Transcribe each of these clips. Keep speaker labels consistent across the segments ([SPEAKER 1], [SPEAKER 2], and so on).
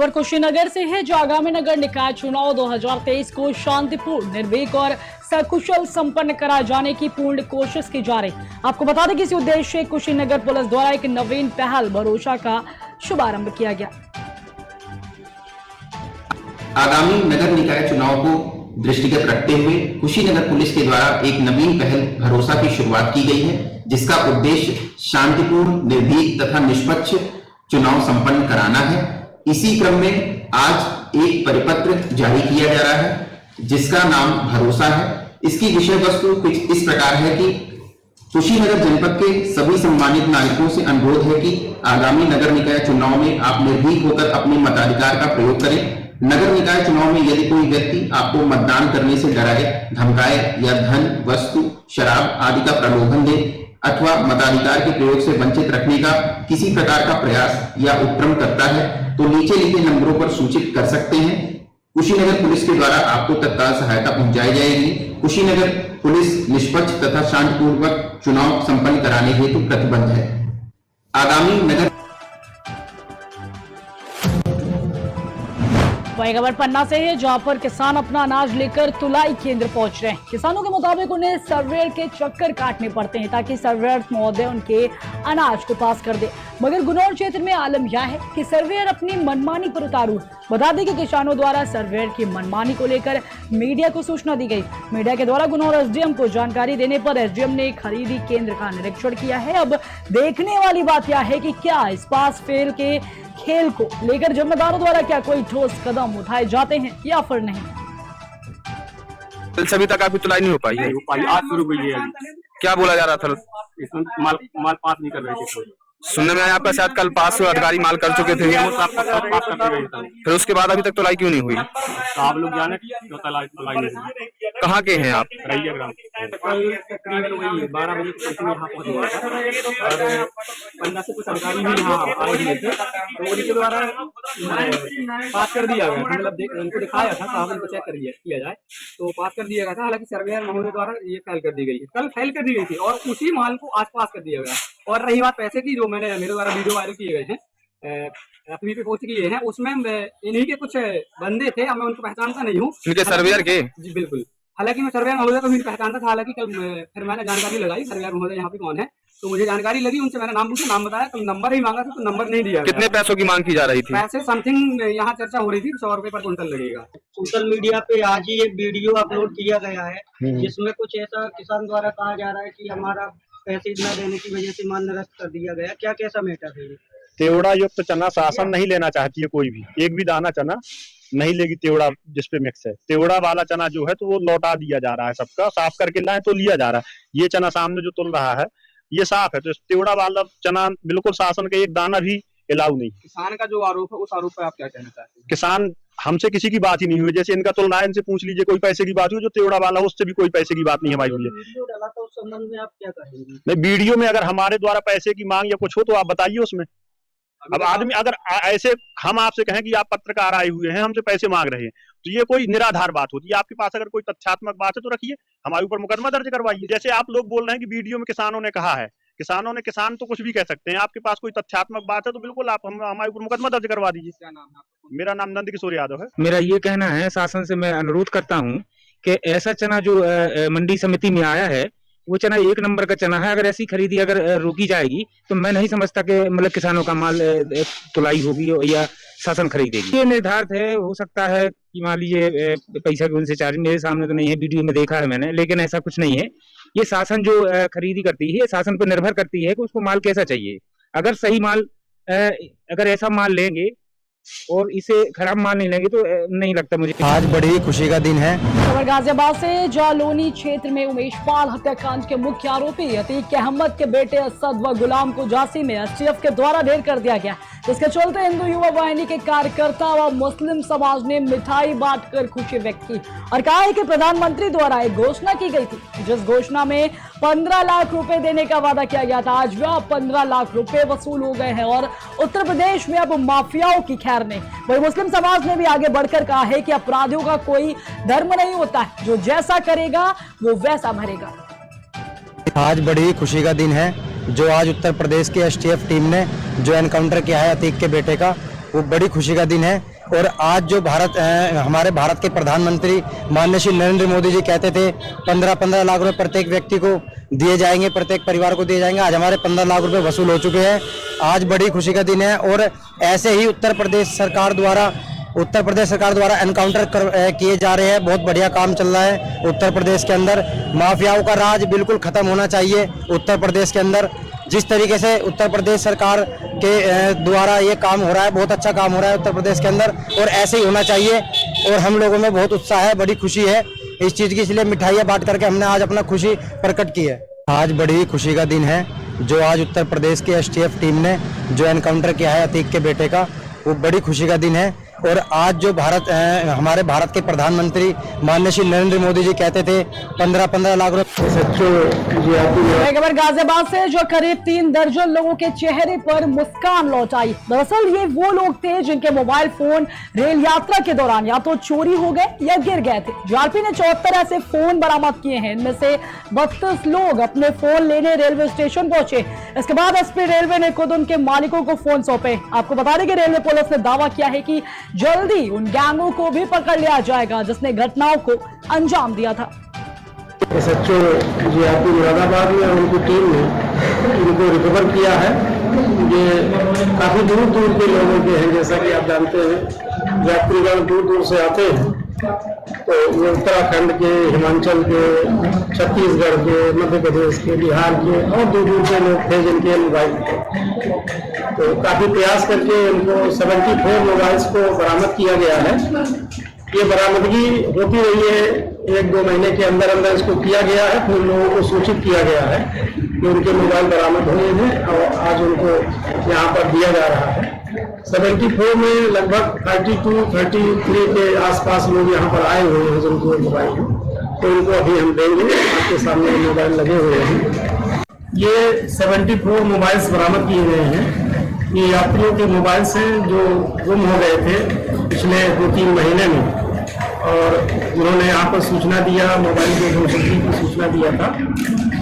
[SPEAKER 1] खबर कुशीनगर से है, जो आगामी नगर निकाय चुनाव 2023 को शांतिपूर्ण, निर्भीक और सकुशल संपन्न करा जाने की पूर्ण कोशिश की जा रही। आपको बता दें कि इसी उद्देश्य से कुशीनगर पुलिस द्वारा एक नवीन पहल भरोसा का शुभारंभ किया गया।
[SPEAKER 2] आगामी नगर निकाय चुनाव को दृष्टिगत रखते हुए कुशीनगर पुलिस के द्वारा एक नवीन पहल भरोसा की शुरुआत की गई है, जिसका उद्देश्य शांतिपूर्ण, निर्भीक तथा निष्पक्ष चुनाव संपन्न कराना है। इसी क्रम में आज एक परिपत्र जारी किया जा रहा है, जिसका नाम भरोसा है। इसकी विषय वस्तु कुछ इस प्रकार है कि कुशीनगर जनपद के सभी सम्मानित नागरिकों से अनुरोध है कि आगामी नगर निकाय चुनाव में आप निर्भीक होकर अपने मताधिकार का प्रयोग करें। नगर निकाय चुनाव में यदि कोई व्यक्ति आपको मतदान करने से डराए, धमकाए या धन, वस्तु, शराब आदि का प्रलोभन दे अथवा मताधिकार के प्रयोग से वंचित रखने का किसी प्रकार का प्रयास या उपक्रम करता है, तो नीचे लिखे नंबरों पर सूचित कर सकते हैं। कुशीनगर पुलिस के द्वारा आपको तत्काल सहायता पहुंचाई जाएगी। कुशीनगर पुलिस निष्पक्ष तथा शांतिपूर्वक चुनाव संपन्न कराने हेतु प्रतिबद्ध है। आगामी नगर
[SPEAKER 1] वही खबर पन्ना से है, जहां पर किसान अपना अनाज लेकर तुलाई केंद्र पहुंच रहे हैं। किसानों के मुताबिक उन्हें सर्वेयर के चक्कर काटने पड़ते हैं ताकि सर्वेयर महोदय उनके अनाज को पास कर दे, मगर गुनौर क्षेत्र में आलम यह है कि सर्वेयर अपनी मनमानी पर उतारू। बता दें कि किसानों द्वारा सर्वेयर की मनमानी को लेकर मीडिया को सूचना दी गई। मीडिया के द्वारा गुनौर एसडीएम को जानकारी देने पर एसडीएम ने खरीदी केंद्र का निरीक्षण किया है। अब देखने वाली बात यह है कि क्या इस पास फेल के खेल को लेकर जिम्मेदारों द्वारा क्या कोई ठोस कदम उठाए जाते हैं या फिर नहीं।
[SPEAKER 3] अभी तक आपकी तुलाई नहीं हो पाई है?
[SPEAKER 4] आज शुरू हुई है।
[SPEAKER 3] क्या बोला जा रहा था?
[SPEAKER 4] इसमें माल पास नहीं कर रहे थे।
[SPEAKER 3] सुनने में आया आपका शायद कल पास अधिकारी माल कर चुके थे, फिर उसके बाद अभी तक तुलाई क्यों नहीं हुई?
[SPEAKER 4] आप लोग जाने तुलाई नहीं हुई।
[SPEAKER 3] कहाँ के हैं आप?
[SPEAKER 4] रैया ग्राम। तकरीबन वही 12 बजे तक यहाँ पहुँच गया और 15 से कुछ अधिकारी भी यहाँ आए हुए थे, तो उनके द्वारा पास कर दिया गया। मतलब उनको दिखाया था, साहब उनको चेक किया जाए तो पास कर दिया गया था। हालांकि सर्वेयर महोदय द्वारा ये फाइल कर दी गई है, कल फाइल कर दी गई थी और उसी माल को आज पास कर दिया गया। और रही बात पैसे की, जो मेरे द्वारा वीडियो वायरल किए गए हैं, FB पे पोस्ट किए हैं, उसमें इन्हीं के कुछ बंदे थे। मैं उनको पहचानता नहीं हूँ।
[SPEAKER 3] सर्वेयर के?
[SPEAKER 4] जी बिल्कुल। हालांकि मैं सर्वेयर महोदय को भी पहचानता था। हालांकि कल फिर मैंने जानकारी लगाई सर्वेयर महोदय यहाँ पे कौन है, तो मुझे जानकारी लगी। उनसे मैंने नाम पूछा, नाम बताया, कल नंबर ही मांगा था तो नंबर नहीं दिया।
[SPEAKER 3] कितने पैसों की मांग की जा रही थी?
[SPEAKER 4] पैसे समथिंग यहाँ चर्चा हो रही थी 100 रुपए पर क्विंटल लगेगा।
[SPEAKER 5] सोशल मीडिया पे आज ही एक वीडियो अपलोड किया गया है, जिसमें कुछ ऐसा किसान द्वारा कहा जा रहा है कि हमारा पैसे न देने की वजह से मान निरस्त कर दिया गया। क्या कैसा मैटर है?
[SPEAKER 6] तेवड़ा युक्त चना शासन नहीं लेना चाहती है, कोई भी एक भी दाना चना नहीं लेगी। तेवड़ा जिसपे मिक्स है, तेवड़ा वाला चना जो है तो वो लौटा दिया जा रहा है। सबका साफ करके लाए तो लिया जा रहा है। ये चना सामने जो तुल रहा है ये साफ है, तो तेवड़ा वाला चना बिल्कुल शासन का एक दाना भी अलाउ नहीं।
[SPEAKER 4] किसान का जो आरोप है उस आरोप पर आप क्या कहना चाहते हैं?
[SPEAKER 6] किसान हमसे किसी की बात ही नहीं हुई। जैसे इनका तुल रहा है, इनसे पूछ लीजिए कोई पैसे की बात हुई। जो तेवड़ा वाला है उससे भी कोई पैसे की बात नहीं हमारी हुई है।
[SPEAKER 5] वीडियो डाला था, उस संबंध में आप क्या कहेंगे?
[SPEAKER 6] नहीं, वीडियो में अगर हमारे द्वारा पैसे की मांग या कुछ हो तो आप बताइए उसमें। अब आदमी अगर ऐसे हम आपसे कहें कि आप पत्रकार आए हुए हैं, हमसे पैसे मांग रहे हैं, तो ये कोई निराधार बात होती है। आपके पास अगर कोई तथ्यात्मक बात है तो रखिए, हमारे ऊपर मुकदमा दर्ज करवाइए। जैसे आप लोग बोल रहे हैं कि वीडियो में किसानों ने कहा है, किसान तो कुछ भी कह सकते हैं। आपके पास कोई तथ्यात्मक बात है तो बिल्कुल आप हमारे ऊपर मुकदमा दर्ज करवा दीजिए।
[SPEAKER 4] क्या नाम है आपका?
[SPEAKER 6] मेरा नाम नंद किशोर यादव है।
[SPEAKER 7] मेरा ये कहना है, शासन से मैं अनुरोध करता हूँ कि ऐसा चना जो मंडी समिति में आया है वो चना 1 नंबर का चना है। अगर ऐसी खरीदी अगर रोकी जाएगी तो मैं नहीं समझता कि मतलब किसानों का माल तुलाई होगी या शासन खरीदेगी। ये निर्धारित है, हो सकता है कि मान लीजिए पैसा भी उनसे चार्ज, मेरे सामने तो नहीं है, वीडियो में देखा है मैंने, लेकिन ऐसा कुछ नहीं है। ये शासन जो खरीदी करती है, शासन पर निर्भर करती है कि उसको माल कैसा चाहिए। अगर सही माल, अगर ऐसा माल लेंगे और इसे खराब मान नहीं लेंगे तो नहीं लगता मुझे।
[SPEAKER 8] आज बड़ी खुशी का दिन है।
[SPEAKER 1] खबर गाजियाबाद से, जालोनी क्षेत्र में उमेश पाल हत्याकांड के मुख्य आरोपी अतीक अहमद के बेटे असद व गुलाम को झांसी में एसटीएफ के द्वारा ढेर कर दिया गया। इसके चलते हिंदू युवा वाहिनी के कार्यकर्ता व मुस्लिम समाज ने मिठाई बांटकर खुशी व्यक्त की और कहा है कि प्रधानमंत्री द्वारा एक घोषणा की गई थी, जिस घोषणा में 15 लाख रुपए देने का वादा किया गया था। आज वह 15 लाख रुपए वसूल हो गए हैं और उत्तर प्रदेश में अब माफियाओं की खैर नहीं। वही मुस्लिम समाज ने भी आगे बढ़कर कहा है कि अपराधियों का कोई धर्म नहीं होता है, जो जैसा करेगा वो वैसा भरेगा।
[SPEAKER 8] आज बड़ी खुशी का दिन है, जो आज उत्तर प्रदेश की एसटीएफ टीम ने जो एनकाउंटर किया है अतीक के बेटे का, वो बड़ी खुशी का दिन है। और आज जो हमारे भारत के प्रधानमंत्री माननीय श्री नरेंद्र मोदी जी कहते थे 15-15 लाख रुपए प्रत्येक व्यक्ति को दिए जाएंगे, प्रत्येक परिवार को दिए जाएंगे। आज हमारे 15 लाख रुपए वसूल हो चुके हैं। आज बड़ी खुशी का दिन है। और ऐसे ही उत्तर प्रदेश सरकार द्वारा एनकाउंटर किए जा रहे हैं। बहुत बढ़िया काम चल रहा है उत्तर प्रदेश के अंदर। माफियाओं का राज बिल्कुल खत्म होना चाहिए उत्तर प्रदेश के अंदर। जिस तरीके से उत्तर प्रदेश सरकार के द्वारा ये काम हो रहा है, बहुत अच्छा काम हो रहा है उत्तर प्रदेश के अंदर, और ऐसे ही होना चाहिए। और हम लोगों में बहुत उत्साह है, बड़ी खुशी है इस चीज़ की, इसलिए मिठाइयाँ बांट करके हमने आज अपना खुशी प्रकट की है। आज बड़ी खुशी का दिन है जो आज उत्तर प्रदेश की STF टीम ने जो एनकाउंटर किया है अतीक के बेटे का, वो बड़ी खुशी का दिन है। और आज जो हमारे भारत के प्रधानमंत्री माननीय श्री नरेंद्र मोदी जी कहते थे 15-15 लाख रुपए।
[SPEAKER 1] खबर गाजियाबाद से जो करीब 3 दर्जन लोगों के चेहरे पर मुस्कान लौट आई। दरअसल ये वो लोग थे जिनके मोबाइल फोन रेल यात्रा के दौरान या तो चोरी हो गए या गिर गए थे। GRP ने 74 ऐसे फोन बरामद किए हैं। इनमें से 32 लोग अपने फोन लेने रेलवे स्टेशन पहुंचे। इसके बाद SP रेलवे ने खुद उनके मालिकों को फोन सौंपे। आपको बता दें कि रेलवे पुलिस ने दावा किया है कि जल्दी उन गैंगों को भी पकड़ लिया जाएगा जिसने घटनाओं को अंजाम दिया था।
[SPEAKER 9] SHO GRP मुरादाबाद में उनकी टीम ने इनको रिकवर किया है। ये काफी दूर दूर के लोगों के हैं, जैसा कि आप जानते हैं यात्रीगण दूर दूर से आते हैं। तो ये उत्तराखंड के, हिमाचल के, छत्तीसगढ़ के, मध्य प्रदेश के, बिहार के और दूर दूर के लोग थे जिनके मोबाइल थे। तो काफी प्रयास करके उनको 74 मोबाइल्स को बरामद किया गया है। ये बरामदगी होती रही है, 1-2 महीने के अंदर अंदर इसको किया गया है। फिर लोगों को सूचित किया गया है कि उनके मोबाइल बरामद हुए हैं और आज उनको यहाँ पर दिया जा रहा है। 74 में लगभग 32-33 के आसपास लोग यहाँ पर आए हुए हैं जिनको मोबाइल है, तो उनको अभी हम देंगे। आपके सामने मोबाइल लगे हुए हैं। ये 74 मोबाइल्स बरामद किए गए हैं। ये यात्रियों के मोबाइल से जो गुम हो गए थे पिछले 2-3 महीने में, और उन्होंने यहाँ पर सूचना दिया, मोबाइल के गुमशुदगी की सूचना दिया था।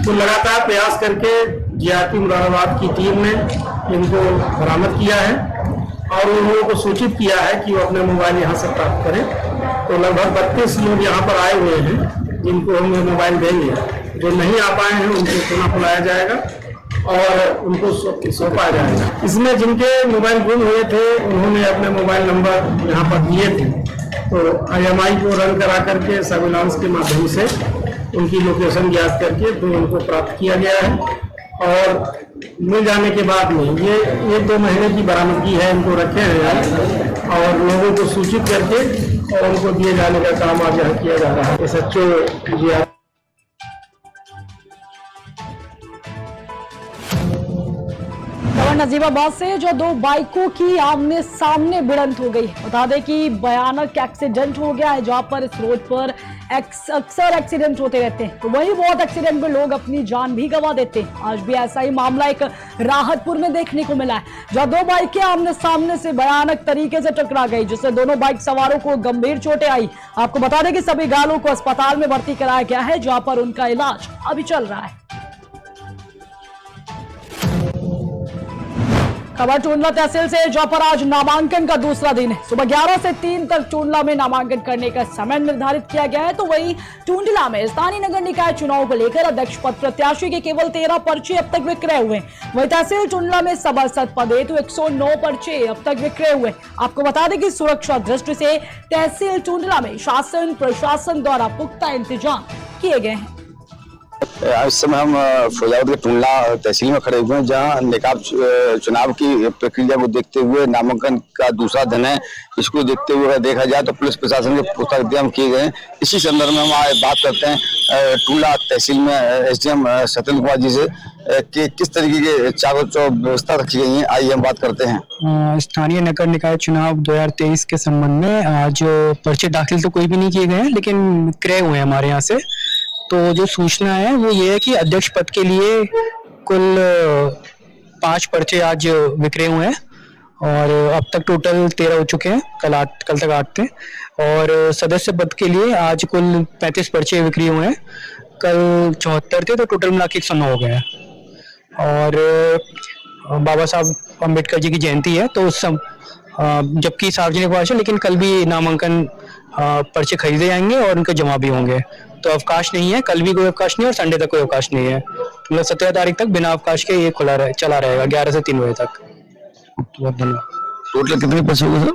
[SPEAKER 9] तो लगातार प्रयास करके GRP मुरादाबाद की टीम ने इनको बरामद किया है और उन लोगों को सूचित किया है कि वो अपने मोबाइल यहाँ से प्राप्त करें। तो लगभग 32 लोग यहाँ पर आए हुए हैं जिनको हम मोबाइल देंगे। जो नहीं आ पाए हैं उनको पुनः बुलाया जाएगा और उनको सौंपा जाएगा। इसमें जिनके मोबाइल गुम हुए थे उन्होंने अपने मोबाइल नंबर यहाँ पर दिए थे, तो IMI को रन करा करके सर्विलांस के माध्यम से उनकी लोकेशन ज्ञात करके तो उनको प्राप्त किया गया है। और मिल जाने के बाद में ये 1-2 महीने की बरामदगी है, इनको रखे हैं और लोगों को सूचित करके और उनको दिए जाने का काम आज यहाँ किया जा रहा है। SHO
[SPEAKER 1] नजीबाबाद से जो 2 बाइकों की आमने सामने भिड़ंत हो गई। बता दें कि भयानक एक्सीडेंट हो गया है जहां पर इस रोड पर अक्सर एक्सीडेंट होते रहते हैं, तो वही बहुत एक्सीडेंट में लोग अपनी जान भी गंवा देते हैं। आज भी ऐसा ही मामला एक राहतपुर में देखने को मिला है जहां 2 बाइकें आमने सामने से भयानक तरीके से टकरा गई, जिससे दोनों बाइक सवारों को गंभीर चोटें आई। आपको बता दें कि सभी घायलों को अस्पताल में भर्ती कराया गया है जहां पर उनका इलाज अभी चल रहा है। खबर टूंडला तहसील से जहां पर आज नामांकन का दूसरा दिन है। सुबह 11 से 3 तक टूंडला में नामांकन करने का समय निर्धारित किया गया है। तो वहीं टूंडला में स्थानीय नगर निकाय चुनाव को लेकर अध्यक्ष पद प्रत्याशी के केवल 13 पर्चे अब तक विक्रय हुए। वहीं तहसील टूंडला में सभासद पद हेतु 109 पर्चे अब तक विक्रय हुए। आपको बता दें कि सुरक्षा दृष्टि से तहसील टूंडला में शासन प्रशासन द्वारा पुख्ता इंतजाम किए गए हैं।
[SPEAKER 10] इस समय हम फिरोजाबाद के टूंडला तहसील में खड़े हुए हैं, जहां निकाय चुनाव की प्रक्रिया को देखते हुए नामांकन का दूसरा दिन है। इसको देखते हुए अगर देखा जाए तो पुलिस प्रशासन के पुख्ता इंतजाम किए गए हैं। इसी संदर्भ में हम आज बात करते हैं टूंडला तहसील में SDM सत्येंद्र कुमार जी से कि किस तरीके के चारों व्यवस्था रखी गई है। आइए हम बात करते हैं।
[SPEAKER 11] स्थानीय नगर निकाय चुनाव 2023 के संबंध में आज पर्चे दाखिल तो कोई भी नहीं किए गए हैं, लेकिन क्रय हुए हैं हमारे यहाँ से। तो जो सूचना है वो ये है कि अध्यक्ष पद के लिए कुल 5 पर्चे आज विक्रय हुए हैं और अब तक टोटल 13 हो चुके हैं। कल तक 8 थे। और सदस्य पद के लिए आज कुल 35 पर्चे विक्रय हुए हैं। कल 74 थे, तो टोटल मिला के 109 हो गए हैं। और बाबा साहब अम्बेडकर जी की जयंती है, तो जबकि सार्वजनिक भाषण, लेकिन कल भी नामांकन पर्चे खरीदे जाएंगे और उनके जमा भी होंगे। तो अवकाश नहीं है, कल भी कोई अवकाश नहीं है और संडे तक कोई अवकाश नहीं है। मतलब 17 तारीख तक बिना अवकाश के ये चला रहेगा 11 से 3 बजे तक। बहुत धन्यवाद।
[SPEAKER 10] टोटल कितने पर्चे हुए सर?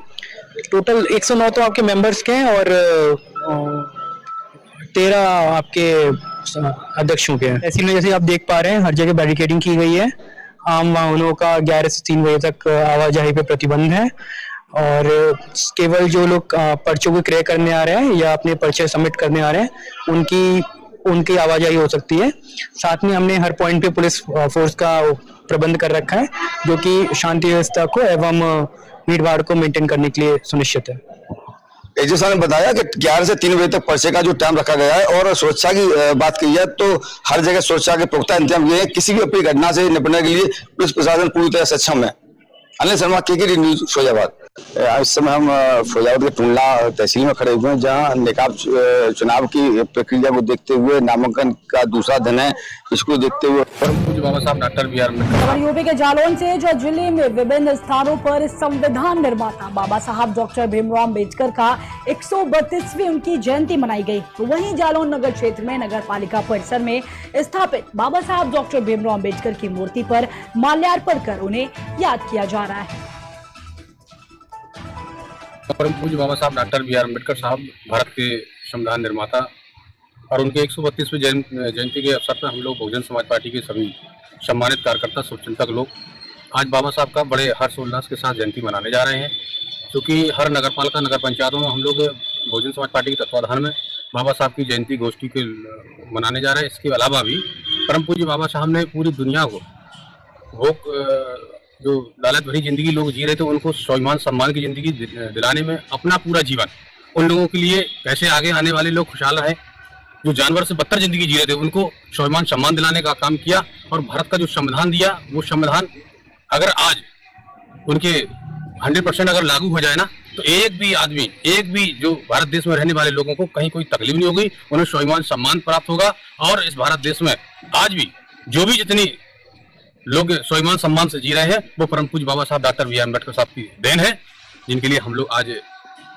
[SPEAKER 11] टोटल 109 तो आपके मेंबर्स के हैं और 13 आपके अध्यक्षों के हैं। ऐसे में जैसे आप देख पा रहे हैं हर जगह बैरिकेडिंग की गई है। आम वाहनों का 11 से 3 बजे तक आवाजाही पे प्रतिबंध है और केवल जो लोग पर्चों को क्रय करने आ रहे हैं या अपने पर्चे सबमिट करने आ रहे हैं उनकी आवाजाही हो सकती है। साथ में हमने हर पॉइंट पे पुलिस फोर्स का प्रबंध कर रखा है जो कि शांति व्यवस्था को एवं भीड़ भाड़ को मेंटेन करने के लिए सुनिश्चित है।
[SPEAKER 10] एजी साहब ने बताया कि 11 से 3 बजे तक पर्चे का जो टाइम रखा गया है और सुरक्षा की बात की है तो हर जगह सुरक्षा के पुख्ता इंतजाम किए हैं। किसी भी अपनी घटना से निपटने के लिए पुलिस प्रशासन पूरी तरह सक्षम है। Anil Sharma, KKD news, Faizabad. इस समय हम फैजाबाद के टुंडला तहसील में खड़े हुए हैं जहां निकाब चुनाव की प्रक्रिया को देखते हुए नामांकन का दूसरा दिन है, इसको देखते हुए
[SPEAKER 3] Baba Sahab doctor B R Ambedkar.
[SPEAKER 1] UP के जालौन से जो जिले में विभिन्न स्थानों पर संविधान निर्माता बाबा साहब डॉक्टर भीमराव अम्बेडकर का 132वीं उनकी जयंती मनाई गई। तो वहीं जालौन नगर क्षेत्र में नगर पालिका परिसर में स्थापित बाबा साहब डॉक्टर भीमराव अम्बेडकर की मूर्ति पर माल्यार्पण कर उन्हें याद किया जा रहा है।
[SPEAKER 3] परम पूज्य बाबा Sahab doctor B R Ambedkar साहब भारत के संविधान निर्माता और उनके 132वें जयंती के अवसर पर हम लोग बहुजन समाज पार्टी के सभी सम्मानित कार्यकर्ता शुभचिंतक लोग आज बाबा साहब का बड़े हर्षोल्लास के साथ जयंती मनाने जा रहे हैं। क्योंकि हर नगर पालिका नगर पंचायतों में हम लोग बहुजन समाज पार्टी के तत्वाधान में बाबा साहब की जयंती गोष्ठी के मनाने जा रहे हैं। इसके अलावा भी परम पूज्य बाबा साहब ने पूरी दुनिया को जो लालच भरी जिंदगी लोग जी रहे थे उनको स्वाभिमान सम्मान की जिंदगी दिलाने में अपना पूरा जीवन उन लोगों के लिए कैसे आगे आने वाले लोग खुशहाल रहे, जो जानवर से बदतर जिंदगी जी रहे थे उनको स्वाभिमान सम्मान दिलाने का काम किया। और भारत का जो संविधान दिया वो संविधान अगर आज उनके 100% अगर लागू हो जाए ना तो एक भी आदमी, एक भी जो भारत देश में रहने वाले लोगों को कहीं कोई तकलीफ नहीं होगी, उन्हें स्वाभिमान सम्मान प्राप्त होगा। और इस भारत देश में आज भी जो भी जितनी लोग स्वाभिमान सम्मान से जी रहे हैं वो परम पूज्य बाबा Sahab doctor B R Ambedkar साहब की देन है, जिनके लिए हम लोग आज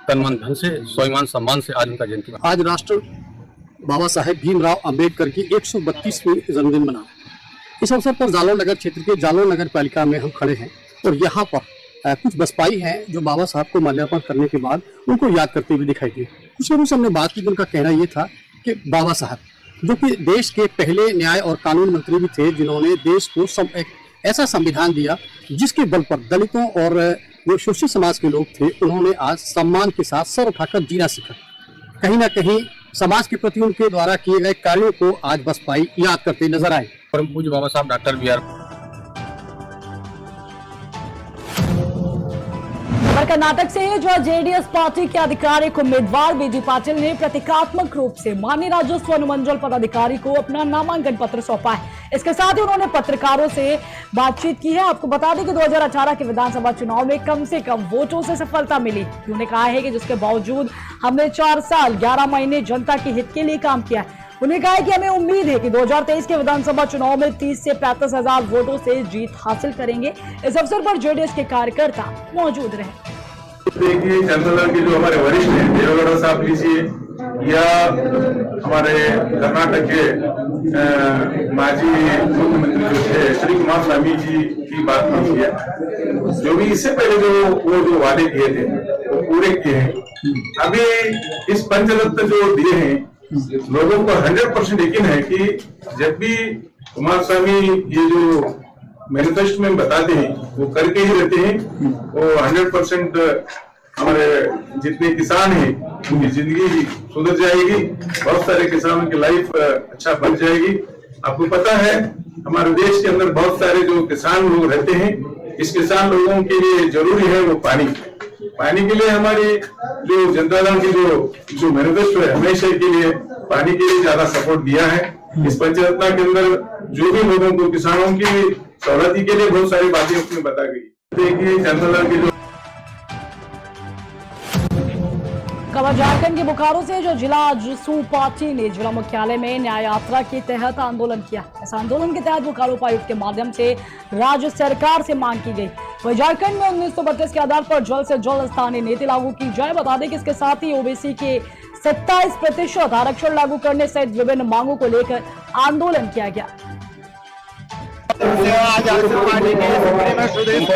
[SPEAKER 3] तन मन धन से स्वाभिमान सम्मान से आज उनका जयंती।
[SPEAKER 12] आज राष्ट्र बाबा साहेब भीमराव अम्बेडकर की 132वीं जन्मदिन मना। इस अवसर पर जालौन नगर क्षेत्र के जालौन नगर पालिका में हम खड़े हैं और यहाँ पर कुछ बसपाई हैं जो बाबा साहब को माल्यार्पण करने के बाद उनको याद करते हुए दिखाई दिए। कुछ लोगों से हमने बात की, उनका कहना ये था कि बाबा साहब जो कि देश के पहले न्याय और कानून मंत्री भी थे, जिन्होंने देश को एक ऐसा संविधान दिया जिसके बल पर दलितों और जो शोषित समाज के लोग थे उन्होंने आज सम्मान के साथ सर उठाकर जीना सीखा। कहीं ना कहीं समाज के प्रति उनके द्वारा किए गए कार्यों को आज बसपाई याद करते नजर आए।
[SPEAKER 3] परम पूज्य बाबा Sahab doctor B are.
[SPEAKER 1] Karnataka से जो जेडीएस पार्टी के आधिकारिक उम्मीदवार बीजी पाटिल ने प्रतीकात्मक रूप से माननीय राजस्व अनुमंडल पदाधिकारी को अपना नामांकन पत्र सौंपा है। इसके साथ ही उन्होंने पत्रकारों से बातचीत की है। आपको बता दें कि 2018 के विधानसभा चुनाव में कम से कम वोटों से सफलता मिली। उन्होंने कहा है कि जिसके बावजूद हमने 4 साल 11 महीने जनता के हित के लिए काम किया है। उन्होंने कहा है कि हमें उम्मीद है कि 2023 के विधानसभा चुनाव में 30 से 35 हजार वोटों से जीत हासिल करेंगे। इस अवसर पर जेडीएस के कार्यकर्ता मौजूद रहे।
[SPEAKER 13] देखिए, जनरल के जो हमारे वरिष्ठ हैं, देवेगौड़ा साहब लीजिए या हमारे कर्नाटक के माजी मुख्यमंत्री जो थे श्री कुमार स्वामी जी की बात कीजिए, जो भी इससे पहले जो वादे किए थे वो पूरे किए हैं। अभी इस पंचरत्न जो दिए हैं लोगों को 100% यकीन है कि जब भी कुमार स्वामी ये जो मैनिफेस्टो में बताते हैं वो करके ही रहते हैं। वो 100% हमारे जितने किसान हैं उनकी जिंदगी सुधर जाएगी, बहुत सारे किसानों की लाइफ अच्छा बन जाएगी। आपको पता है हमारे देश के अंदर बहुत सारे जो किसान लोग रहते हैं, इस किसान लोगों के लिए जरूरी है वो पानी के लिए हमारी जो जनता दल की जो मैनिफेस्टो है हमेशा के लिए पानी के लिए ज्यादा सपोर्ट दिया है। इस पंचरत्न के अंदर जो भी लोगों को किसानों की सहूलती के लिए बहुत सारी बातें उसमें बता गई। देखिए, जनता दल की जो
[SPEAKER 1] खबर झारखंड के बोकारो से जो जिला आजसू पार्टी ने जिला मुख्यालय में न्याय यात्रा के तहत आंदोलन किया। इस आंदोलन के तहत बोकारो उपायुक्त के माध्यम से राज्य सरकार से मांग की गई। वही झारखंड में 1932 के आधार पर जल्द से जल्द स्थानीय नीति लागू की जाए। बता दें कि इसके साथ ही ओबीसी के 27% आरक्षण लागू करने सहित विभिन्न मांगों को लेकर आंदोलन किया गया।
[SPEAKER 14] आज आजसू पार्टी के सुप्रीमो सुदेश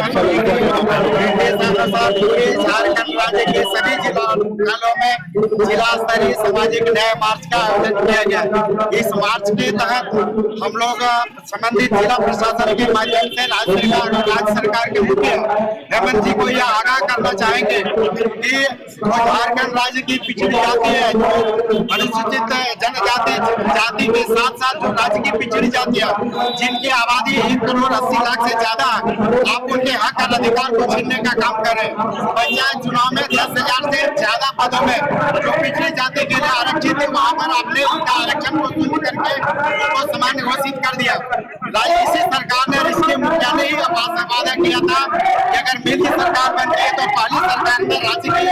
[SPEAKER 14] झारखंड राज्य के सभी जिलों में जिला स्तरीय सामाजिक न्याय मार्च का आयोजन किया गया। इस मार्च के तहत हम लोग संबंधित जिला प्रशासन के माध्यम से राज्य सरकार के मुखिया हेमंत जी को यह आगाह करना चाहेंगे कि झारखंड राज्य की पिछड़ी जाति है, अनुसूचित जनजाति जाति के साथ साथ जो राज्य की पिछड़ी जातियां जिनकी आबादी 1 करोड़ 80 लाख से ज्यादा, आप उनके हक और अधिकार को छीनने का काम करें। पंचायत चुनाव में 10,000 से ज्यादा पदों में जो पिछड़ी जाति के लिए आरक्षित है वहां पर आपने उनका आरक्षण को शून्य करके उनको सामान्य घोषित कर दिया। इसी सरकार ने इसके मुखिया ने ही वादा किया था कि अगर मेरी सरकार बनती है तो पहली सरकार में राज्य की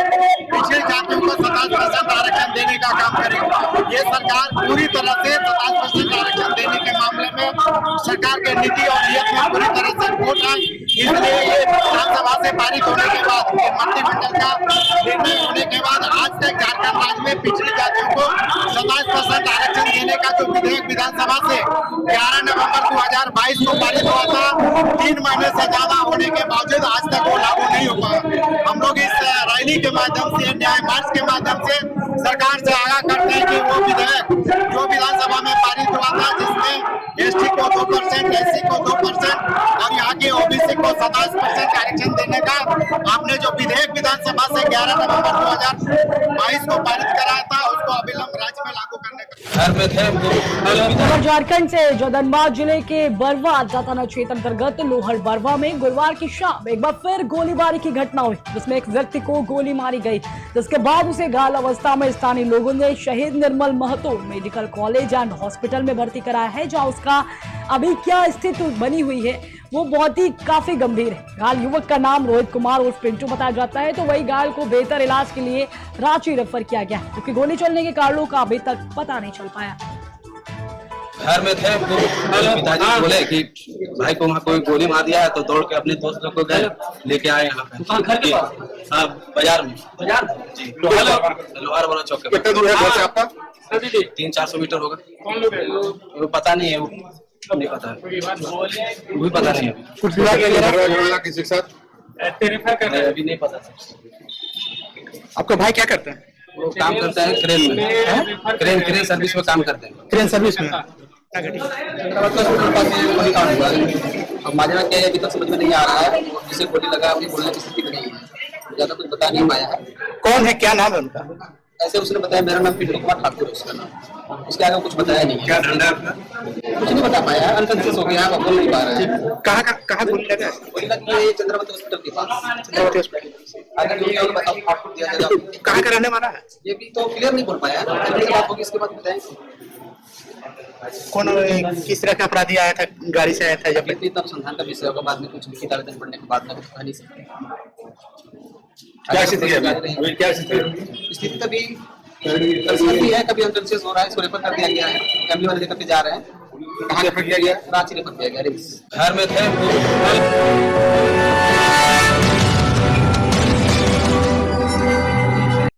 [SPEAKER 14] पिछड़ी जातियों को 27% आरक्षण देने का काम करेगी। ये सरकार पूरी तरह से 27% आरक्षण देने के मामले में सरकार के नीति और नियत में पूरी तरह से खोट है। इसलिए ये विधानसभा से पारित होने के बाद मंत्रिमंडल का निर्णय होने के बाद आज तक झारखंड राज्य में पिछड़ी जातियों को 27% आरक्षण देने का जो विधेयक विधानसभा से 11 नवंबर 2022 को पारित हुआ था, 3 महीने से ज्यादा होने के बावजूद आज तक वो लागू नहीं हो पाया। हम लोग इस रैली के माध्यम से, न्याय मार्च के माध्यम से सरकार से आगाह करते हैं कि वो विधेयक जो विधानसभा में पारित हुआ था जिसमें एसटी को 2%, एससी को 2% और यहाँ के ओबीसी को 27% आरक्षण देने का आपने जो विधेयक विधानसभा से 11 नवंबर 2022 को पारित कराया था उसको अविलंब राज्य में लागू करने का।
[SPEAKER 1] झारखंड से जगदलबाग जिले के बरवा थाना क्षेत्र अंतर्गत लोहर बरवा में गुरुवार की शाम एक बार फिर गोलीबारी की घटना हुई जिसमें एक व्यक्ति को गोली मारी गई, जिसके बाद उसे घायल अवस्था में स्थानीय लोगों ने शहीद Nirmal Mahato medical college and hospital में भर्ती कराया है, जहां उसका अभी क्या स्थिति बनी हुई है वो बहुत ही काफी गंभीर है। घायल युवक का नाम रोहित कुमार उर्फ पिंटू बताया जाता है, तो वही घायल को बेहतर इलाज के लिए रांची रेफर किया गया, क्योंकि गोली चलने के कारणों का अभी तक पता नहीं चल पाया।
[SPEAKER 15] घर में थे तो पिताजी बोले कि भाई को वहाँ कोई गोली मार दिया है, तो दौड़ के अपने दोस्त लोग को गए लेके आए यहाँ पे। हाँ, बाजार में जी, लोहार वाला चौक पे।
[SPEAKER 13] कितना दूर है घर से आपका?
[SPEAKER 15] 300-400 मीटर होगा। कौन लोग? वो पता नहीं है, वो नहीं पता है, वो भी पता नहीं है।
[SPEAKER 13] कुछ विवाह किसी के साथ
[SPEAKER 15] अभी नहीं पता।
[SPEAKER 13] आपका भाई क्या करता है?
[SPEAKER 15] वो काम करता है क्रेन में, क्रेन सर्विस में काम करते हैं।
[SPEAKER 13] क्रेन सर्विस में
[SPEAKER 15] अब माजरा क्या है अभी तक समझ में नहीं आ रहा है। जिसे गोली लगा अपनी बोलने की स्थिति नहीं है, ज्यादा कुछ बता नहीं पाया है।
[SPEAKER 13] कौन है, क्या नाम है उनका?
[SPEAKER 15] ऐसे उसने बताया मेरा नाम पिंटू कुमार ठाकुर है उसका नाम, उसके आगे कुछ बताया नहीं है।
[SPEAKER 13] क्या धंधा है आपका?
[SPEAKER 15] कुछ नहीं बता पाया, अनकॉन्शियस हो गया, बोल नहीं पा रहा है।
[SPEAKER 13] कहाँ गोली लगा?
[SPEAKER 15] गोली लगी है चंद्रवती हॉस्पिटल के पास।
[SPEAKER 13] चंद्रवती हॉस्पिटल
[SPEAKER 15] अगर लोग और बताओ आपको दिया जाएगा।
[SPEAKER 13] कहाँ का रहने वाला है?
[SPEAKER 15] ये भी तो क्लियर नहीं बोल पाया, बात होगी इसके बाद बताएंगे।
[SPEAKER 13] कौन किस तरह का अपराधी आया था, गाड़ी से आया था? जब
[SPEAKER 15] इतना अनुसंधान का विषय होगा, बाद में कुछ लिखित आवेदन पढ़ने के बाद में कुछ कह नहीं सकते।
[SPEAKER 13] क्या स्थिति है? क्या
[SPEAKER 15] स्थिति कभी भी है, कभी अनकॉन्शियस हो रहा है, इसको रेफर कर दिया गया है, फैमिली वाले लेकर के जा रहे हैं।
[SPEAKER 13] कहाँ रेफर किया गया?
[SPEAKER 15] रांची रेफर किया गया। घर में थे